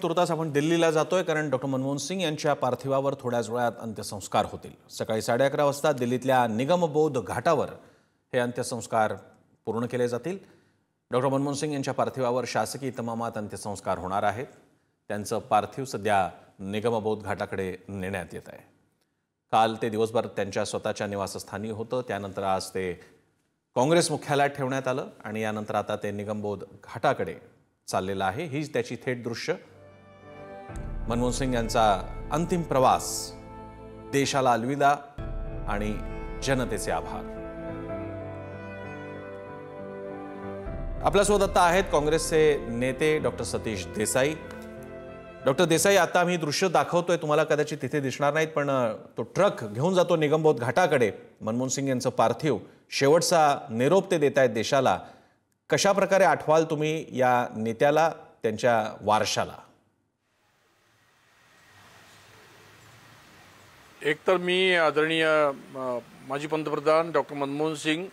तुर्तास आपण दिल्लीला जातोय कारण डॉक्टर मनमोहन सिंग यांच्या पार्थिवावर थोड्याच वेळात अंत्यसंस्कार होतील। सकाळी 11:30 वाजता दिल्लीतल्या निगमबोध घाटावर हे अंत्यसंस्कार पूर्ण केले जातील। डॉक्टर मनमोहन सिंग यांच्या पार्थिवावर शासकीय इतमामात अंत्यसंस्कार होणार आहेत। त्यांचं पार्थिव सध्या निगमबोध घाटाकडे नेण्यात येत आहे। काल ते दिवसभर त्यांच्या स्वतःच्या निवासस्थानी होतं, त्यानंतर आज ते काँग्रेस मुख्यालयात ठेवण्यात आलं आणि यानंतर आता ते निगमबोध घाटाकडे चाललेलं आहे। हीच त्याची थेट दृश्य। मनमोहन सिंग यांचा अंतिम प्रवास, देशाला अलविदा आणि जनतेचे आभार। आपल्यासोबत आता आहेत काँग्रेसचे नेते डॉक्टर सतीश देसाई। डॉक्टर देसाई, आता आम्ही दृश्य दाखवतोय, तुम्हाला कदाचित तिथे दिसणार नाहीत, पण तो ट्रक घेऊन जातो निगमबोध घाटाकडे। मनमोहन सिंग यांचं पार्थिव, शेवटचा निरोप ते देत आहेत देशाला। कशा प्रकारे आठवाल तुम्ही या नेत्याला, त्यांच्या वारशाला? एकतर मी आदरणीय माजी पंतप्रधान डॉक्टर मनमोहन सिंग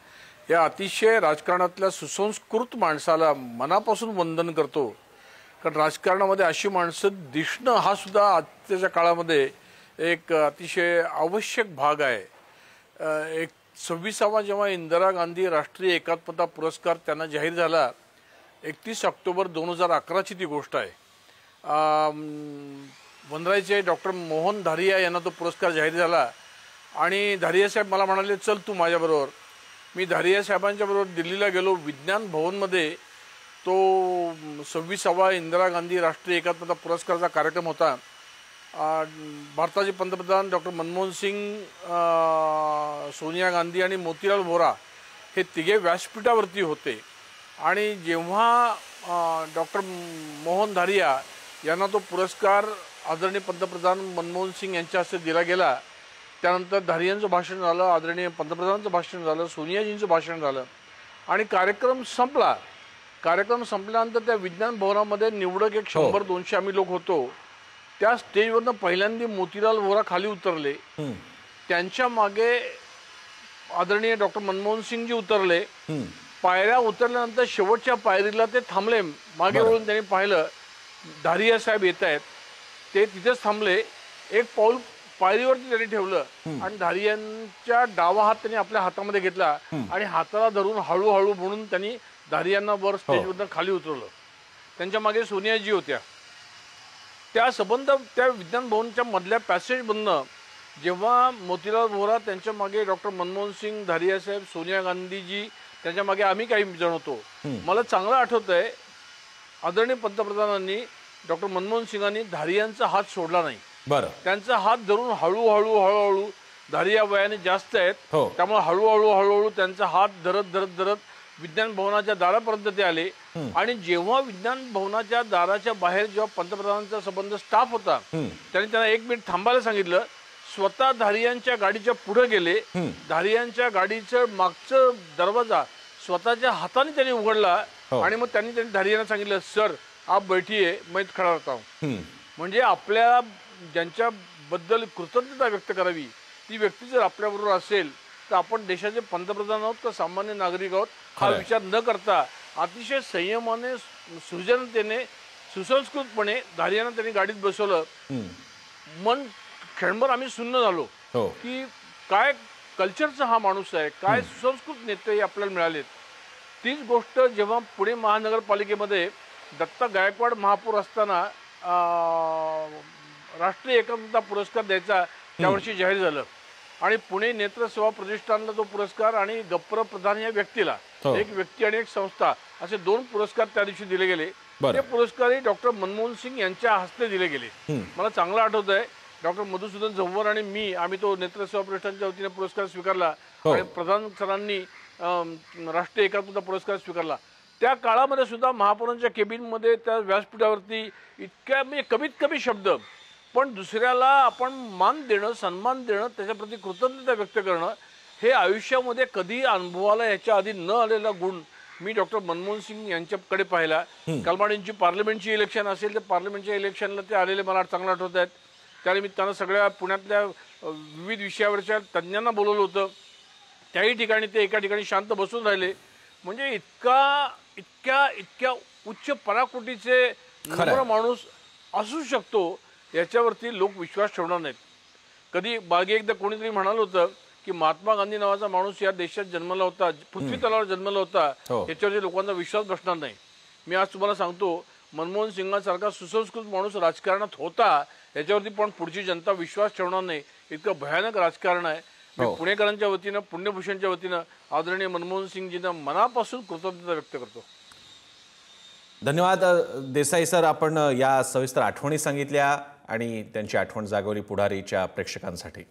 या अतिशय राजकारणातल्या सुसंस्कृत माणसाला मनापासून वंदन करतो, कारण राजकारणामध्ये अशी माणसं दिसणं हा सुद्धा आजच्या काळामध्ये एक अतिशय आवश्यक भाग आहे। एक 26वा जेव्हा इंदिरा गांधी राष्ट्रीय एकात्मता पुरस्कार त्यांना जाहीर झाला, 31 ऑक्टोबर 2011ची ती गोष्ट आहे। वनराईचे डॉक्टर मोहन धारिया यांना तो पुरस्कार जाहीर झाला आणि धारिया साहेब मला म्हणाले, चल तू माझ्याबरोबर। मी धारिया साहेबांच्या बरोबर दिल्लीला गेलो। विज्ञान भवनमध्ये तो 26वा इंदिरा गांधी राष्ट्रीय एकात्मता पुरस्काराचा कार्यक्रम होता। भारताचे पंतप्रधान डॉक्टर मनमोहन सिंग, सोनिया गांधी आणि मोतीलाल व्होरा हे तिघे व्यासपीठावरती होते आणि जेव्हा डॉक्टर मोहन धारिया यांना तो पुरस्कार आदरणीय पंतप्रधान मनमोहन सिंग यांच्या हस्ते दिला गेला, त्यानंतर धारियांचं भाषण झालं, आदरणीय पंतप्रधानांचं भाषण झालं, सोनियाजींचं भाषण झालं आणि कार्यक्रम संपला। कार्यक्रम संपल्यानंतर त्या विज्ञान भवनामध्ये निवडक एक 100-200 आम्ही लोक होतो। त्या स्टेजवरनं पहिल्यांदा मोतीलाल व्होरा खाली उतरले, त्यांच्या मागे आदरणीय डॉक्टर मनमोहन सिंगजी उतरले। पायऱ्या उतरल्यानंतर शेवटच्या पायरीला ते थांबले, मागे वळून त्यांनी पाहिलं धारिया साहेब येत आहेत, ते तिथेच थांबले। एक पाऊल पायरीवरती त्यांनी ठेवलं आणि धारियांच्या डावा हात त्यांनी आपल्या हातामध्ये घेतला आणि हाताला धरून हळूहळू म्हणून त्यांनी धारियांना वर स्टेजवरून खाली उतरवलं। त्यांच्या मागे सोनियाजी होत्या। त्या संबंध त्या विज्ञान भवनच्या मधल्या पॅसेजमधनं जेव्हा मोतीलाल व्होरा त्यांच्या मागे, डॉक्टर मनमोहन सिंग, धारिया साहेब, सोनिया गांधीजी त्यांच्या मागे आम्ही काही जण होतो। मला चांगलं आठवत आहे, आदरणीय पंतप्रधानांनी डॉक्टर मनमोहन सिंगांनी धारियांचा हात सोडला नाही। त्यांचा हात धरून हळूहळू धारिया वयाने जास्त आहेत, त्यामुळे हळूहळू त्यांचा हात धरत विज्ञान भवनाच्या दारापर्यंत ते आले आणि जेव्हा विज्ञान भवनाच्या दाराच्या बाहेर जेव्हा पंतप्रधानांचा संबंध स्टाफ होता, त्यांनी त्यांना 1 मिनिट थांबायला सांगितलं। स्वतः धारियांच्या गाडीच्या पुढे गेले, धारियांच्या गाडीचं मागचं दरवाजा स्वतःच्या हाताने त्यांनी उघडला आणि मग त्यांनी धारियांना सांगितलं, सर आप बैठिए, मैं खड़ा रहता हूं। म्हणजे आपल्या ज्यांच्याबद्दल कृतज्ञता व्यक्त करावी ती व्यक्ती जर आपल्याबरोबर असेल तर आपण देशाचे पंतप्रधान आहोत का सामान्य नागरिक आहोत हा विचार न करता अतिशय संयमाने, सृजनतेने, सुसंस्कृतपणे धारियांना त्यांनी गाडीत बसवलं। मन क्षणभर आम्ही सुन्न झालो की काय कल्चरचा हा माणूस आहे, काय सुसंस्कृत नेते आपल्याला मिळालेत। तीच गोष्ट जेव्हा पुणे महानगरपालिकेमध्ये दत्ता गायकवाड महापौर असताना राष्ट्रीय एकात्मता पुरस्कार द्यायचा त्यावर्षी जाहीर झालं आणि पुणे नेत्र सेवा प्रतिष्ठानला तो पुरस्कार आणि गप्पर प्रधान या व्यक्तीला, एक व्यक्ती आणि एक संस्था, असे 2 पुरस्कार त्या दिवशी दिले गेले। ते पुरस्कारही डॉक्टर मनमोहन सिंग यांच्या हस्ते दिले गेले। मला चांगलं आठवत आहे, डॉक्टर मधुसूदन झंवर आणि मी आम्ही तो नेत्र सेवा प्रतिष्ठानच्या वतीने पुरस्कार स्वीकारला आणि प्रधान सरांनी राष्ट्रीय एकात्मता पुरस्कार स्वीकारला। त्या काळामध्ये सुद्धा महापौरांच्या केबिनमध्ये त्या व्यासपीठावरती इतक्या म्हणजे कमीत कमी शब्द, पण दुसऱ्याला आपण मान देणं, सन्मान देणं, त्याच्याप्रती कृतज्ञता व्यक्त करणं, हे आयुष्यामध्ये कधी अनुभवाला याच्या आधी न आलेला गुण मी डॉक्टर मनमोहन सिंग यांच्याकडे पाहिला। कलमाडींची पार्लमेंटची इलेक्शन असेल तर पार्लमेंटच्या इलेक्शनला ते आलेले मला चांगलं आठवत आहेत। त्यानिमित्तानं सगळ्या पुण्यातल्या विविध विषयावरच्या तज्ज्ञांना बोलवलं होतं, त्याही ठिकाणी ते एका ठिकाणी शांत बसून राहिले। म्हणजे इतक्या उच्च पराकोटीचे नम्र माणूस असू शकतो याच्यावरती लोक विश्वास ठेवणार नाहीत. कधी मागे एकदा कोणीतरी म्हणालं होतं की महात्मा गांधी नावाचा माणूस या देशात जन्मला होता, पृथ्वी तलावर जन्मला होता, याच्यावरती लोकांचा विश्वास बसणार नाही. मी आज तुम्हाला सांगतो, मनमोहन सिंगांसारखा सुसंस्कृत माणूस राजकारणात होता याच्यावरती पण पुढची जनता विश्वास ठेवणार नाही. इतकं भयानक राजकारण आहे. मी पुणेकरांच्या वतीनं, पुण्यभूषणच्या वतीनं आदरणीय मनमोहन सिंगजींना मनापासून कृतज्ञता व्यक्त करतो. धन्यवाद देसाई सर, आपण या सविस्तर आठवणी सांगितल्या आणि त्यांची आठवण जागवली पुढारीच्या प्रेक्षकांसाठी.